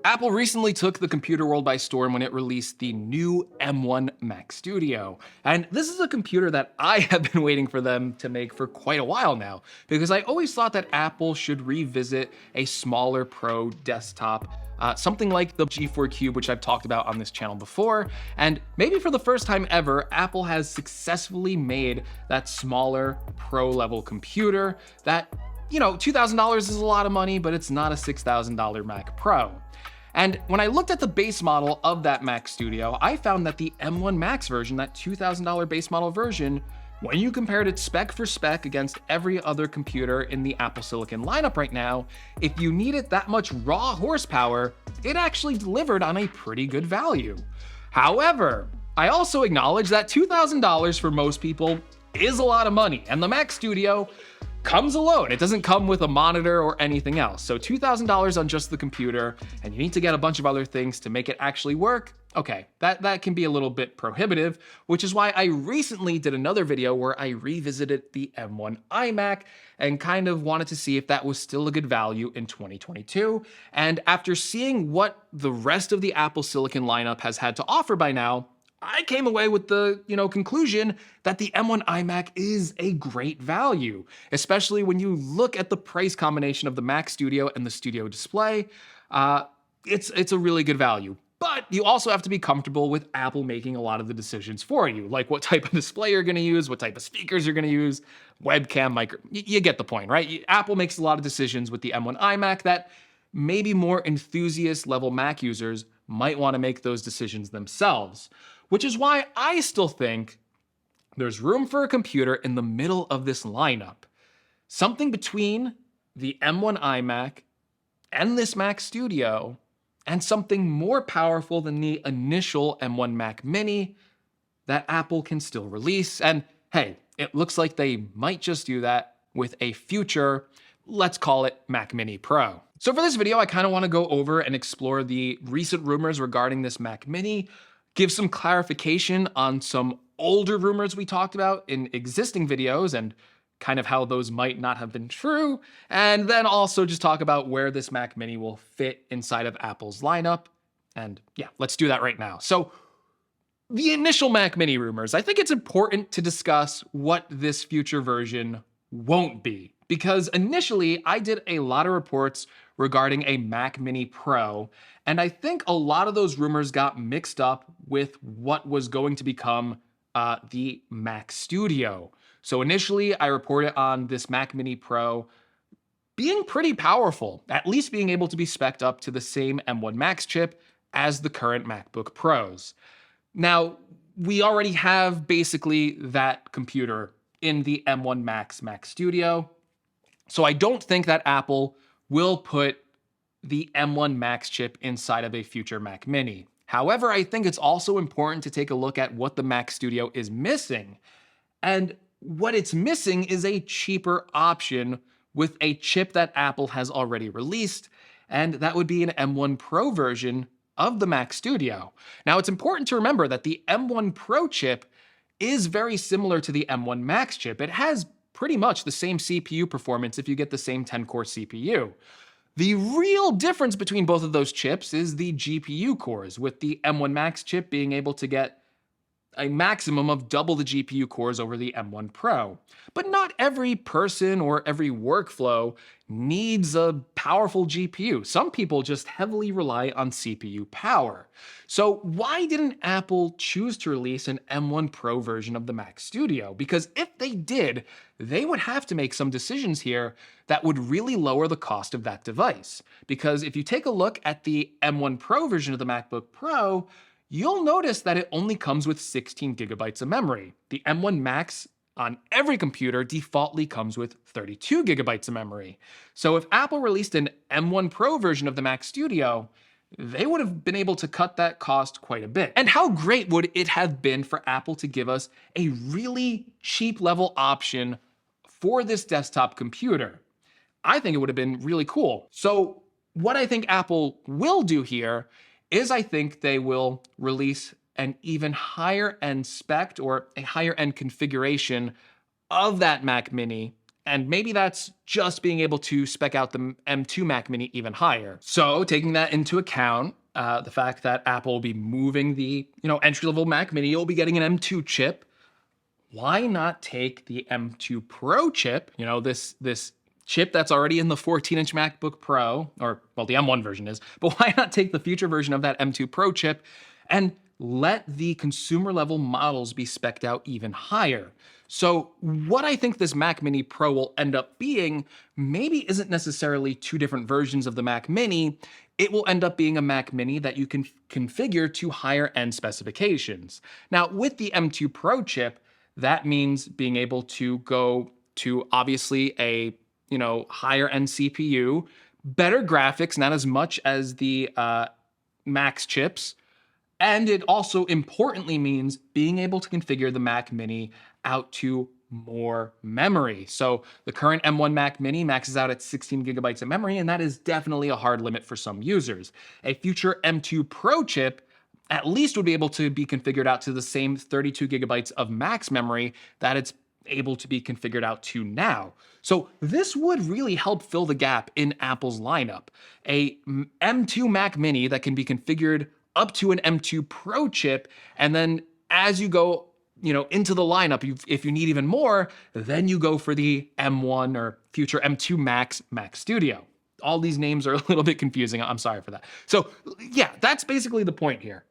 Apple recently took the computer world by storm when it released the new M1 Mac Studio. And this is a computer that I have been waiting for them to make for quite a while now, because I always thought that Apple should revisit a smaller Pro desktop, something like the G4 Cube, which I've talked about on this channel before. And maybe for the first time ever, Apple has successfully made that smaller Pro level computer that, you know, $2,000 is a lot of money, but it's not a $6,000 Mac Pro. And when I looked at the base model of that Mac Studio, I found that the M1 Max version, that $2,000 base model version, when you compared it spec for spec against every other computer in the Apple Silicon lineup right now, if you needed that much raw horsepower, it actually delivered on a pretty good value. However, I also acknowledge that $2,000 for most people is a lot of money, and the Mac Studio comes alone. It doesn't come with a monitor or anything else. So $2,000 on just the computer, and you need to get a bunch of other things to make it actually work. Okay, that can be a little bit prohibitive, which is why I recently did another video where I revisited the M1 iMac and kind of wanted to see if that was still a good value in 2022. And after seeing what the rest of the Apple Silicon lineup has had to offer by now, I came away with the, conclusion that the M1 iMac is a great value, especially when you look at the price combination of the Mac Studio and the Studio Display. It's a really good value. But you also have to be comfortable with Apple making a lot of the decisions for you, like what type of display you're gonna use, what type of speakers you're gonna use, webcam, micro, you get the point, right? Apple makes a lot of decisions with the M1 iMac that maybe more enthusiast level Mac users might wanna make those decisions themselves. Which is why I still think there's room for a computer in the middle of this lineup. Something between the M1 iMac and this Mac Studio, and something more powerful than the initial M1 Mac Mini that Apple can still release. And hey, it looks like they might just do that with a future, let's call it Mac Mini Pro. So for this video, I kind of want to go over and explore the recent rumors regarding this Mac Mini, give some clarification on some older rumors we talked about in existing videos and kind of how those might not have been true, and then also just talk about where this Mac Mini will fit inside of Apple's lineup. And yeah, let's do that right now. So the initial Mac Mini rumors, I think it's important to discuss what this future version won't be, because initially I did a lot of reports regarding a Mac Mini Pro, and I think a lot of those rumors got mixed up with what was going to become the Mac Studio. So initially I reported on this Mac Mini Pro being pretty powerful, at least being able to be spec'd up to the same M1 Max chip as the current MacBook Pros. Now, we already have basically that computer in the M1 Mac Studio, so I don't think that Apple will put the M1 Max chip inside of a future Mac Mini. However, I think it's also important to take a look at what the Mac Studio is missing. And what it's missing is a cheaper option with a chip that Apple has already released, and that would be an M1 Pro version of the Mac Studio. Now, it's important to remember that the M1 Pro chip is very similar to the M1 Max chip. It has pretty much the same CPU performance if you get the same 10-core CPU. The real difference between both of those chips is the GPU cores, with the M1 Max chip being able to get a maximum of double the GPU cores over the M1 Pro. But not every person or every workflow needs a powerful GPU. Some people just heavily rely on CPU power. So why didn't Apple choose to release an M1 Pro version of the Mac Studio? Because if they did, they would have to make some decisions here that would really lower the cost of that device. Because if you take a look at the M1 Pro version of the MacBook Pro, you'll notice that it only comes with 16 gigabytes of memory. The M1 Max on every computer defaultly comes with 32 gigabytes of memory. So if Apple released an M1 Pro version of the Mac Studio, they would have been able to cut that cost quite a bit. And how great would it have been for Apple to give us a really cheap level option for this desktop computer? I think it would have been really cool. So what I think Apple will do here is I think they will release an even higher end spec or a higher end configuration of that Mac Mini And maybe that's just being able to spec out the M2 Mac Mini even higher. So taking that into account, the fact that Apple will be moving the entry-level Mac Mini, you'll be getting an M2 chip. Why not take the M2 Pro chip, this chip that's already in the 14-inch MacBook Pro, or well, the M1 version is, but why not take the future version of that M2 Pro chip and let the consumer level models be spec'd out even higher? So what I think this Mac Mini Pro will end up being maybe isn't necessarily two different versions of the Mac Mini. It will end up being a Mac Mini that you can configure to higher end specifications. Now, with the M2 Pro chip, that means being able to go to obviously a higher end CPU, better graphics, not as much as the Max chips. And it also importantly means being able to configure the Mac Mini out to more memory. So the current M1 Mac Mini maxes out at 16 gigabytes of memory, and that is definitely a hard limit for some users. A future M2 Pro chip at least would be able to be configured out to the same 32 gigabytes of max memory that it's able to be configured out to now. So this would really help fill the gap in Apple's lineup. A M2 Mac Mini that can be configured up to an M2 Pro chip, and then as you go into the lineup, if you need even more, then you go for the M1 or future M2 Max Studio. All these names are a little bit confusing. I'm sorry for that. So yeah, that's basically the point here.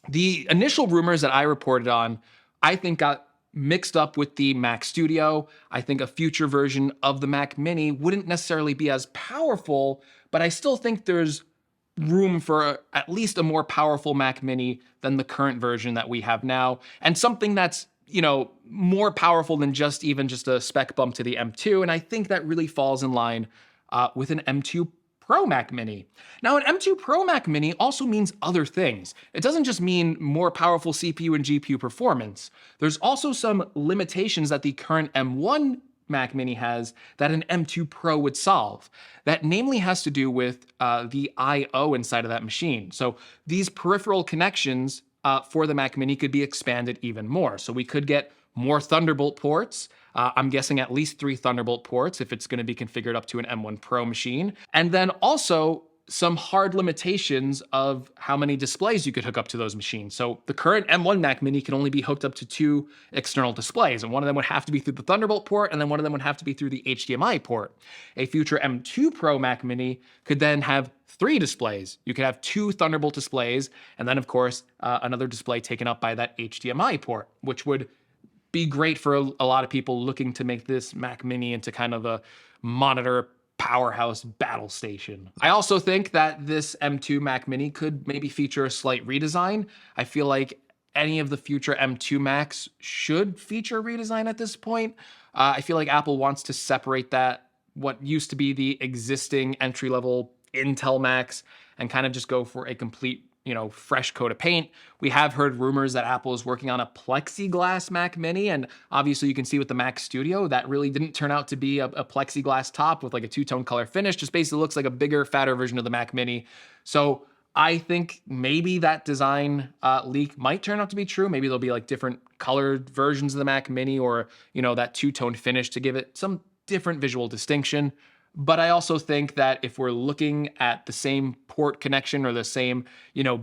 The initial rumors that I reported on, I think got mixed up with the Mac Studio. I think a future version of the Mac Mini wouldn't necessarily be as powerful, but I still think there's room for at least a more powerful Mac Mini than the current version that we have now, and something that's more powerful than just a spec bump to the M2. And I think that really falls in line with an M2 Pro Mac Mini. Now, an M2 Pro Mac Mini also means other things. It doesn't just mean more powerful CPU and GPU performance. There's also some limitations that the current M1 Mac Mini has that an M2 Pro would solve. That namely has to do with the I/O inside of that machine. So these peripheral connections for the Mac Mini could be expanded even more. So we could get more Thunderbolt ports. I'm guessing at least 3 Thunderbolt ports if it's going to be configured up to an M1 Pro machine. And then also some hard limitations of how many displays you could hook up to those machines. So the current M1 Mac Mini can only be hooked up to 2 external displays, and one of them would have to be through the Thunderbolt port, and then one of them would have to be through the HDMI port. A future M2 Pro Mac Mini could then have 3 displays. You could have 2 Thunderbolt displays, and then of course another display taken up by that HDMI port, which would be great for a lot of people looking to make this Mac Mini into kind of a monitor powerhouse battle station. I also think that this M2 Mac Mini could maybe feature a slight redesign. I feel like any of the future M2 Macs should feature redesign at this point. I feel like Apple wants to separate what used to be the existing entry-level Intel Macs and kind of just go for a complete fresh coat of paint. We have heard rumors that Apple is working on a plexiglass Mac Mini, and obviously you can see with the Mac Studio, that really didn't turn out to be a plexiglass top with like a 2-tone color finish, just basically looks like a bigger, fatter version of the Mac Mini. So I think maybe that design leak might turn out to be true. Maybe there'll be like different colored versions of the Mac Mini, or that 2-tone finish to give it some different visual distinction. But I also think that if we're looking at the same port connection or the same,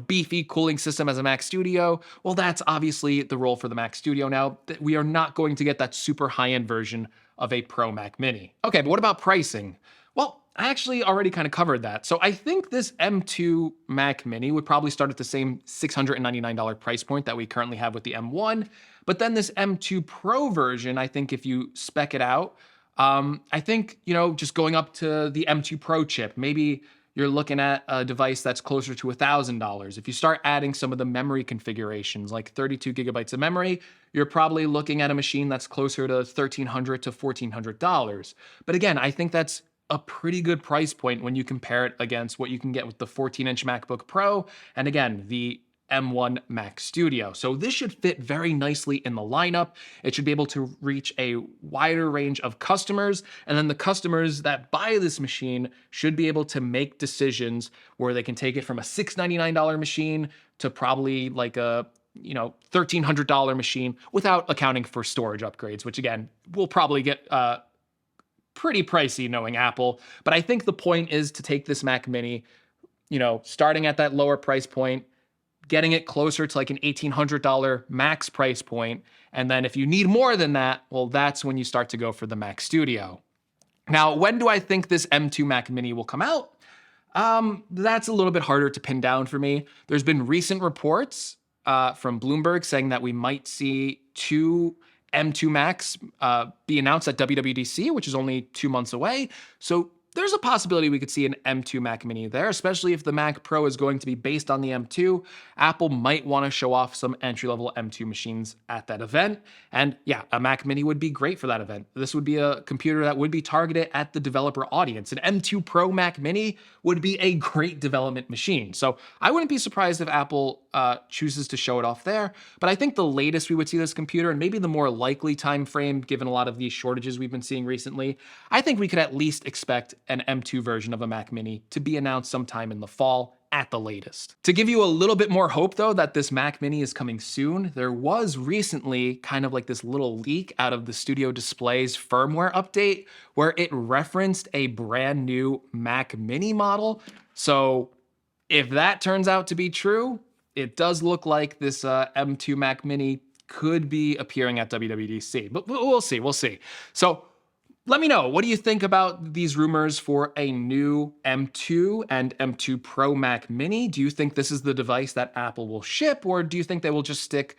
beefy cooling system as a Mac Studio, well, that's obviously the role for the Mac Studio now. We are not going to get that super high-end version of a Pro Mac Mini. Okay, but what about pricing? Well, I actually already kind of covered that. So I think this M2 Mac Mini would probably start at the same $699 price point that we currently have with the M1. But then this M2 Pro version, I think if you spec it out, I think, just going up to the M2 Pro chip, maybe you're looking at a device that's closer to $1,000. If you start adding some of the memory configurations, like 32 gigabytes of memory, you're probably looking at a machine that's closer to $1,300 to $1,400. But again, I think that's a pretty good price point when you compare it against what you can get with the 14-inch MacBook Pro, and again, the M1 Mac Studio. So this should fit very nicely in the lineup. It should be able to reach a wider range of customers, and then the customers that buy this machine should be able to make decisions where they can take it from a $699 machine to probably like a $1,300 machine without accounting for storage upgrades, which again, we'll probably get pretty pricey knowing Apple. But I think the point is to take this Mac Mini, starting at that lower price point, getting it closer to like an $1,800 max price point. And then if you need more than that, well, that's when you start to go for the Mac Studio. Now, when do I think this M2 Mac Mini will come out? That's a little bit harder to pin down for me. There's been recent reports from Bloomberg saying that we might see two M2 Macs be announced at WWDC, which is only 2 months away. So there's a possibility we could see an M2 Mac Mini there, especially if the Mac Pro is going to be based on the M2. Apple might want to show off some entry-level M2 machines at that event. And yeah, a Mac Mini would be great for that event. This would be a computer that would be targeted at the developer audience. An M2 Pro Mac Mini would be a great development machine. So I wouldn't be surprised if Apple chooses to show it off there. But I think the latest we would see this computer, and maybe the more likely time frame, given a lot of these shortages we've been seeing recently, I think we could at least expect an M2 version of a Mac Mini to be announced sometime in the fall at the latest. To give you a little bit more hope though that this Mac Mini is coming soon, there was recently kind of like this little leak out of the Studio Display's firmware update where it referenced a brand new Mac Mini model. So if that turns out to be true, it does look like this M2 Mac Mini could be appearing at WWDC, but we'll see. So let me know, what do you think about these rumors for a new M2 and M2 Pro Mac Mini? Do you think this is the device that Apple will ship, or do you think they will just stick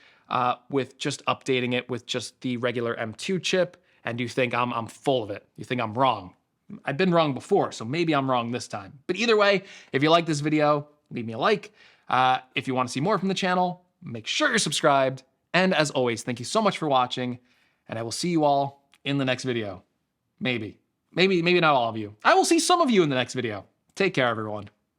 with just updating it with just the regular M2 chip? And do you think I'm full of it? You think I'm wrong? I've been wrong before, so maybe I'm wrong this time. But either way, if you like this video, leave me a like. If you want to see more from the channel, make sure you're subscribed. And as always, thank you so much for watching, and I will see you all in the next video. Maybe not all of you. I will see some of you in the next video. Take care, everyone.